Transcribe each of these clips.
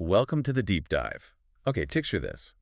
Welcome to the deep dive. Okay, picture this.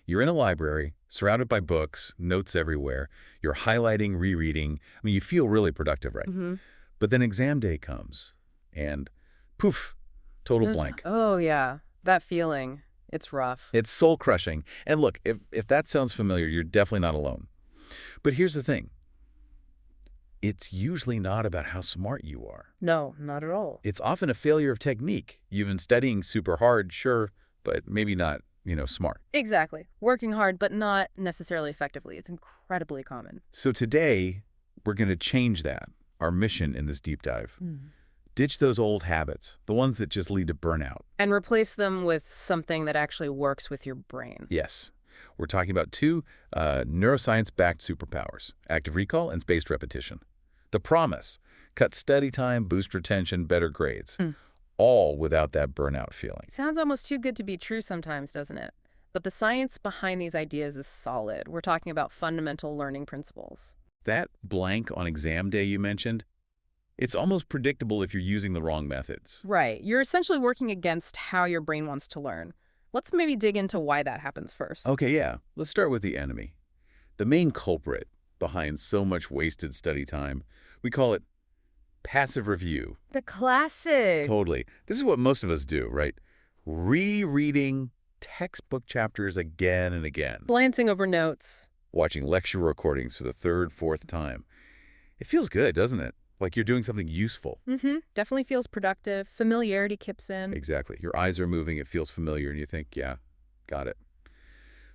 You're in a library, surrounded by books, notes everywhere. You're highlighting, rereading. I mean, you feel really productive, right? But then exam day comes, and poof, total blank. Oh, yeah. That feeling. It's rough. It's soul-crushing. And look, if that sounds familiar, you're definitely not alone. But here's the thing. It's usually not about how smart you are. No, not at all. It's often a failure of technique. You've been studying super hard, sure, but maybe not, smart. Exactly. Working hard, but not necessarily effectively. It's incredibly common. So today, we're going to change that, our mission in this deep dive. Ditch those old habits, the ones that just lead to burnout. And replace them with something that actually works with your brain. Yes. We're talking about two neuroscience-backed superpowers, active recall and spaced repetition. The promise, cut study time, boost retention, better grades, all without that burnout feeling. Sounds almost too good to be true sometimes, doesn't it? But the science behind these ideas is solid. We're talking about fundamental learning principles. That blank on exam day you mentioned, it's almost predictable if you're using the wrong methods. Right. You're essentially working against how your brain wants to learn. Let's maybe dig into why that happens first. Okay, yeah. Let's start with the enemy. The main culprit behind so much wasted study time, we call it passive review. The classic. Totally. This is what most of us do, right? Rereading textbook chapters again and again. Glancing over notes. Watching lecture recordings for the third, fourth time. It feels good, doesn't it? Like you're doing something useful. Definitely feels productive. Familiarity kicks in. Exactly. Your eyes are moving, it feels familiar, and you think, yeah, got it.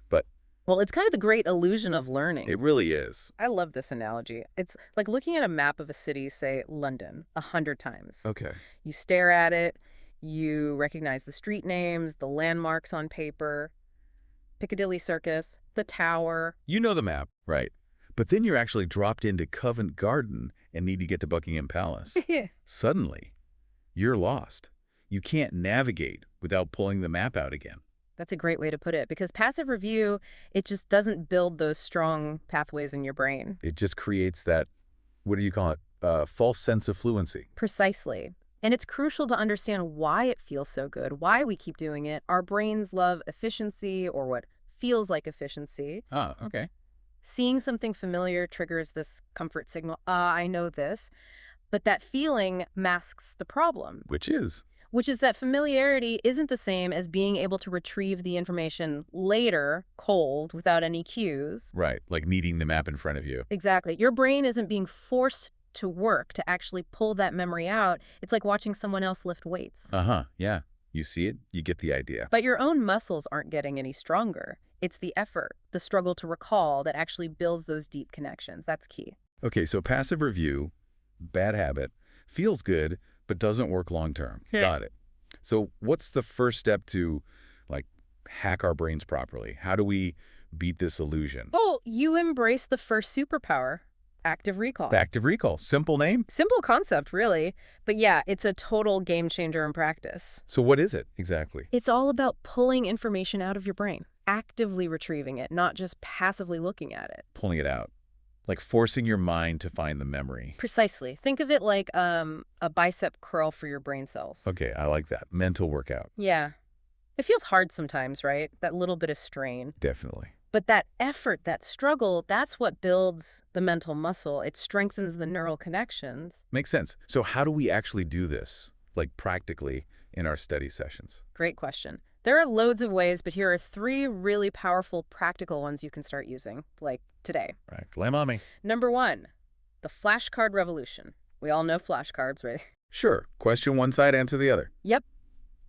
But Well, it's kind of the great illusion of learning. it really is. I love this analogy. It's like looking at a map of a city, say London, 100 times. Okay. You stare at it, you recognize the street names, the landmarks on paper, Piccadilly Circus, the Tower. You know the map, right? But then you're actually dropped into Covent Garden and need to get to Buckingham Palace. Suddenly, you're lost. You can't navigate without pulling the map out again. That's a great way to put it, because passive review, it just doesn't build those strong pathways in your brain. It just creates that, what do you call it, false sense of fluency. Precisely. And it's crucial to understand why it feels so good, why we keep doing it. Our brains love efficiency, or what feels like efficiency. Ah, okay. Seeing something familiar triggers this comfort signal. I know this. But that feeling masks the problem. Which is? Which is that familiarity isn't the same as being able to retrieve the information later, cold, without any cues. Right, like needing the map in front of you. Exactly. Your brain isn't being forced to work to actually pull that memory out. It's like watching someone else lift weights. Uh-huh, yeah. You see it, you get the idea. But your own muscles aren't getting any stronger. It's the effort, the struggle to recall that actually builds those deep connections. That's key. Okay, so passive review, bad habit, feels good, but doesn't work long-term. Got it. So what's the first step to, hack our brains properly? How do we beat this illusion? Oh, you embrace the first superpower, active recall. Active recall. Simple name? Simple concept, really. But yeah, it's a total game changer in practice. So what is it exactly? It's all about pulling information out of your brain, actively retrieving it, not just passively looking at it. Pulling it out. Like forcing your mind to find the memory. Precisely. Think of it like a bicep curl for your brain cells. Okay, I like that. Mental workout. Yeah. It feels hard sometimes, right? That little bit of strain. Definitely. But that effort, that struggle, that's what builds the mental muscle. It strengthens the neural connections. Makes sense. So how do we actually do this, practically, in our study sessions? Great question. There are loads of ways, but here are 3 really powerful practical ones you can start using, like today. Right. Lay on me. Number 1, the flashcard revolution. We all know flashcards, right? Sure. Question one side, answer the other. Yep.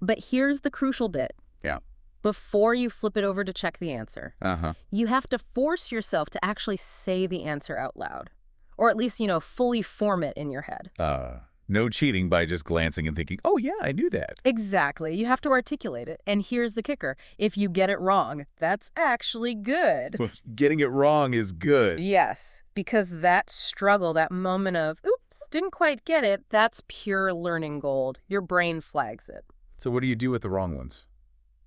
But here's the crucial bit. Yeah. Before you flip it over to check the answer, Uh-huh. you have to force yourself to actually say the answer out loud. Or at least, fully form it in your head. No cheating by just glancing and thinking, oh, yeah, I knew that. Exactly. You have to articulate it. And here's the kicker. If you get it wrong, that's actually good. Getting it wrong is good. Yes, because that struggle, that moment of, oops, didn't quite get it, that's pure learning gold. Your brain flags it. So what do you do with the wrong ones?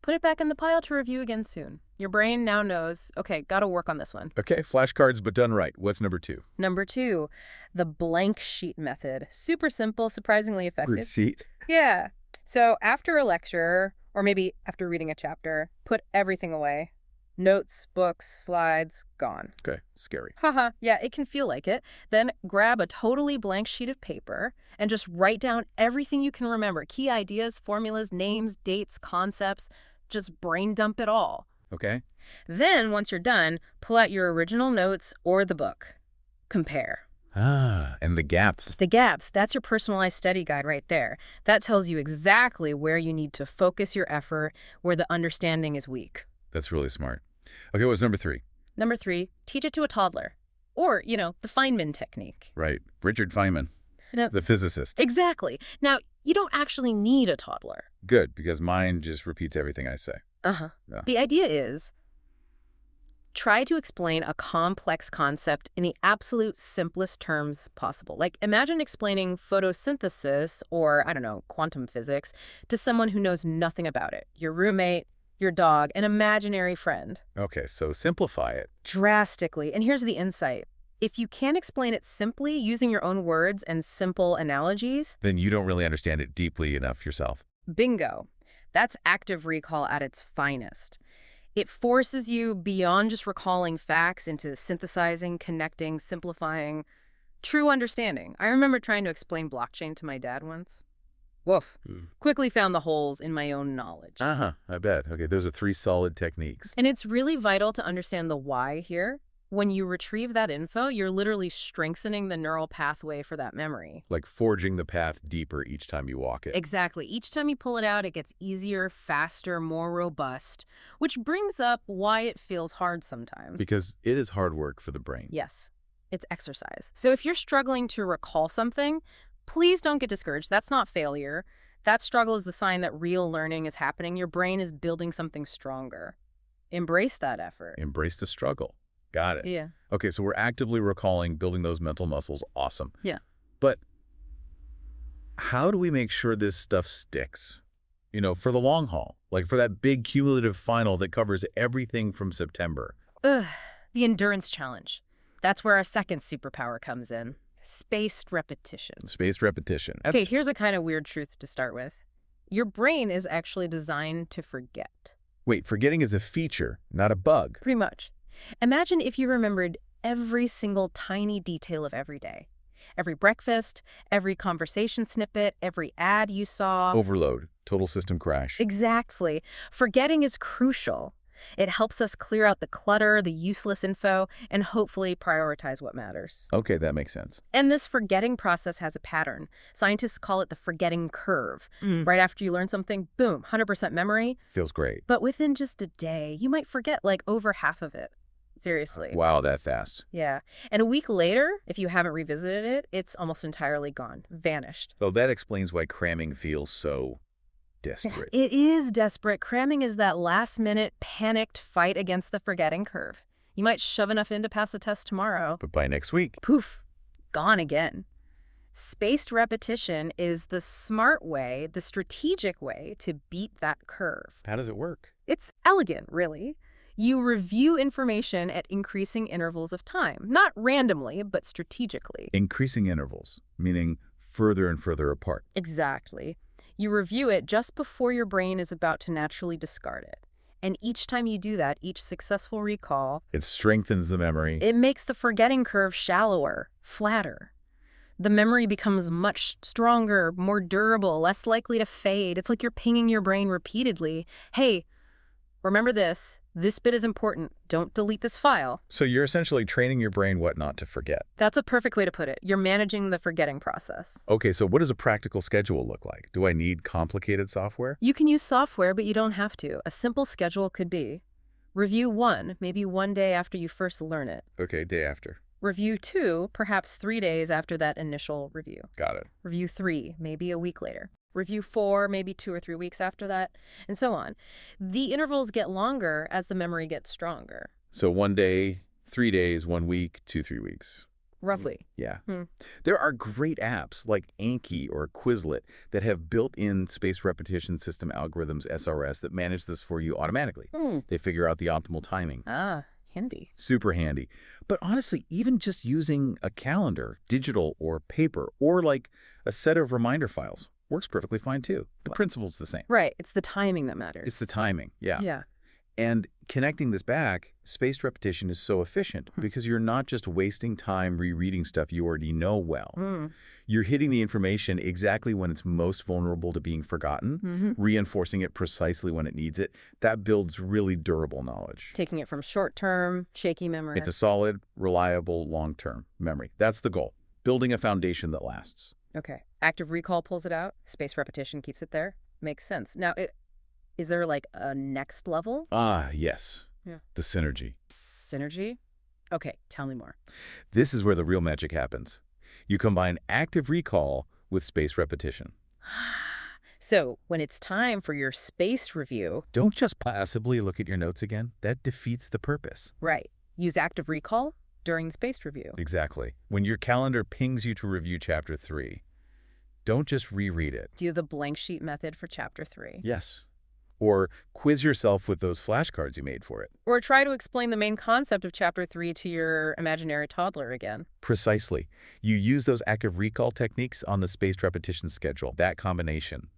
Put it back in the pile to review again soon. Your brain now knows, okay, gotta work on this one. Okay, flashcards, but done right. What's number 2? Number 2, the blank sheet method. Super simple, surprisingly effective. Sheet. Yeah. So after a lecture Or maybe after reading a chapter, put everything away. Notes, books, slides, gone. Okay, scary. Haha, yeah, it can feel like it. Then grab a totally blank sheet of paper and just write down everything you can remember. Key ideas, formulas, names, dates, concepts. Just brain dump it all. Okay. Then, once you're done, pull out your original notes or the book. Compare. And the gaps. The gaps, that's your personalized study guide right there. That tells you exactly where you need to focus your effort, where the understanding is weak. That's really smart. Okay, what's number 3? Number 3, teach it to a toddler. Or, the Feynman technique. Right. Richard Feynman, the physicist. Exactly. Now, you don't actually need a toddler. Good, because mine just repeats everything I say. Uh-huh. Yeah. The idea is, try to explain a complex concept in the absolute simplest terms possible. Like, imagine explaining photosynthesis or, I don't know, quantum physics to someone who knows nothing about it. Your roommate, your dog, an imaginary friend. Okay, so simplify it. Drastically. And here's the insight. If you can't explain it simply using your own words and simple analogies, Then you don't really understand it deeply enough yourself. bingo. That's active recall at its finest. It forces you beyond just recalling facts into synthesizing, connecting, simplifying, true understanding. I remember trying to explain blockchain to my dad once. Woof. Quickly found the holes in my own knowledge. I bet. Okay, those are 3 solid techniques. And it's really vital to understand the why here. When you retrieve that info, you're literally strengthening the neural pathway for that memory. Like forging the path deeper each time you walk it. Exactly. Each time you pull it out, it gets easier, faster, more robust, which brings up why it feels hard sometimes. Because it is hard work for the brain. Yes, it's exercise. So if you're struggling to recall something, please don't get discouraged. That's not failure. That struggle is the sign that real learning is happening. Your brain is building something stronger. Embrace that effort. Embrace the struggle. Got it. Yeah. Okay, so we're actively recalling, building those mental muscles. Awesome. Yeah. But how do we make sure this stuff sticks? For the long haul, like for that big cumulative final that covers everything from September. The endurance challenge. That's where our second superpower comes in. Spaced repetition. Spaced repetition. Okay, here's a kind of weird truth to start with. Your brain is actually designed to forget. Wait, forgetting is a feature, not a bug. Pretty much. Imagine if you remembered every single tiny detail of every day. Every breakfast, every conversation snippet, every ad you saw. Overload. Total system crash. Exactly. Forgetting is crucial. It helps us clear out the clutter, the useless info, and hopefully prioritize what matters. Okay, that makes sense. And this forgetting process has a pattern. Scientists call it the forgetting curve. Right after you learn something, boom, 100% memory. Feels great. But within just a day, you might forget like over half of it. Seriously. Wow, that fast. Yeah. And a week later, if you haven't revisited it, it's almost entirely gone, vanished. Well, that explains why cramming feels so desperate. It is desperate. Cramming is that last-minute, panicked fight against the forgetting curve. You might shove enough in to pass the test tomorrow. But by next week, poof, gone again. Spaced repetition is the smart way, the strategic way to beat that curve. how does it work? It's elegant, really. You review information at increasing intervals of time, not randomly, but strategically. Increasing intervals, meaning further and further apart. Exactly. You review it just before your brain is about to naturally discard it. And each time you do that, each successful recall, It strengthens the memory. it makes the forgetting curve shallower, flatter. The memory becomes much stronger, more durable, less likely to fade. It's like you're pinging your brain repeatedly. Hey, remember this. This bit is important. Don't delete this file. So you're essentially training your brain what not to forget. That's a perfect way to put it. You're managing the forgetting process. Okay, so what does a practical schedule look like? Do I need complicated software? You can use software, but you don't have to. A simple schedule could be review 1, maybe 1 day after you first learn it. Okay, day after. Review 2, perhaps 3 days after that initial review. Got it. Review 3, maybe a week later. Review 4, maybe 2 or 3 weeks after that, and so on. The intervals get longer as the memory gets stronger. So 1 day, 3 days, 1 week, 2-3 weeks. Roughly. Yeah. Hmm. There are great apps like Anki or Quizlet that have built-in spaced repetition system algorithms, SRS, that manage this for you automatically. They figure out the optimal timing. Ah, handy. Super handy. But honestly, even just using a calendar, digital or paper, or like a set of reminder files, works perfectly fine too. The principle's the same. Right. It's the timing that matters. It's the timing, yeah. Yeah. And connecting this back, spaced repetition is so efficient because you're not just wasting time rereading stuff you already know well. You're hitting the information exactly when it's most vulnerable to being forgotten, reinforcing it precisely when it needs it. That builds really durable knowledge. Taking it from short-term, shaky memory. It's a solid, reliable, long-term memory. That's the goal, building a foundation that lasts. Okay. Active recall pulls it out. Spaced repetition keeps it there. Makes sense. Now, is there like a next level? Ah, yes. Yeah. The synergy. Synergy? Okay, tell me more. This is where the real magic happens. You combine active recall with spaced repetition. So, when it's time for your spaced review... Don't just passively look at your notes again. That defeats the purpose. Right. Use active recall during the spaced review. Exactly. When your calendar pings you to review Chapter 3, don't just reread it. Do the blank sheet method for Chapter 3. Yes. Or quiz yourself with those flashcards you made for it. Or try to explain the main concept of Chapter 3 to your imaginary toddler again. Precisely. You use those active recall techniques on the spaced repetition schedule. That combination.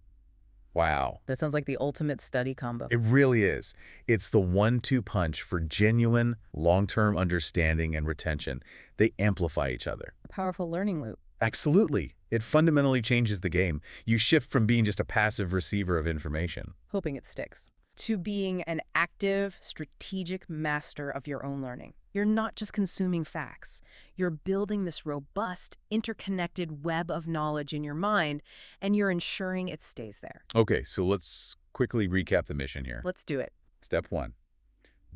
Wow. That sounds like the ultimate study combo. It really is. It's the 1-2 punch for genuine, long-term understanding and retention. They amplify each other. A powerful learning loop. Absolutely. It fundamentally changes the game. You shift from being just a passive receiver of information, Hoping it sticks, to being an active, strategic master of your own learning. You're not just consuming facts. You're building this robust, interconnected web of knowledge in your mind, and you're ensuring it stays there. Okay, so let's quickly recap the mission here. Let's do it. Step 1.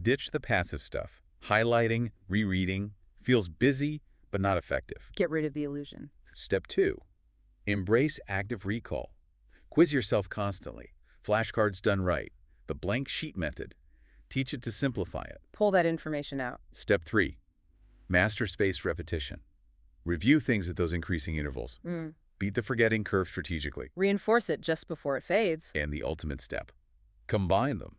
Ditch the passive stuff. Highlighting, rereading, feels busy, but not effective. Get rid of the illusion. Step 2. Embrace active recall. Quiz yourself constantly. Flashcards done right. The blank sheet method. Teach it to simplify it. Pull that information out. Step 3. Master spaced repetition. Review things at those increasing intervals. Beat the forgetting curve strategically. Reinforce it just before it fades. And the ultimate step. Combine them.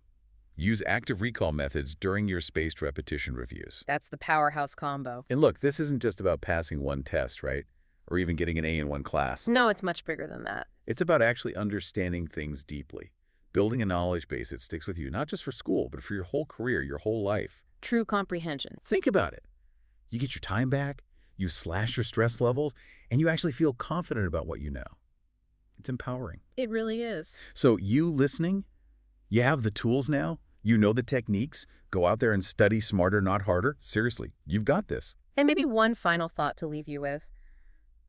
Use active recall methods during your spaced repetition reviews. That's the powerhouse combo. And look, this isn't just about passing one test, right? Or even getting an A in one class. No, it's much bigger than that. It's about actually understanding things deeply. Building a knowledge base that sticks with you, not just for school, but for your whole career, your whole life. True comprehension. Think about it. You get your time back, you slash your stress levels, and you actually feel confident about what you know. It's empowering. It really is. So you listening, you have the tools now, you know the techniques, go out there and study smarter, not harder. Seriously, you've got this. And maybe one final thought to leave you with.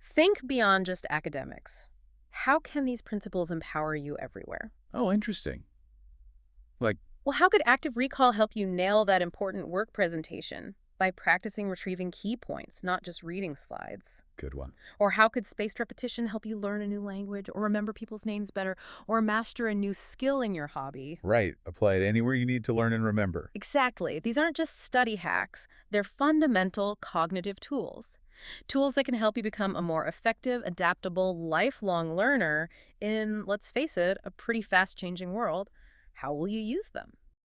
Think beyond just academics. How can these principles empower you everywhere? Oh, interesting. Like, Well, how could active recall help you nail that important work presentation? By practicing retrieving key points, not just reading slides. good one. Or how could spaced repetition help you learn a new language, or remember people's names better, or master a new skill in your hobby? Right. Apply it anywhere you need to learn and remember. Exactly. These aren't just study hacks. They're fundamental cognitive tools. Tools that can help you become a more effective, adaptable, lifelong learner in, let's face it, a pretty fast-changing world. How will you use them?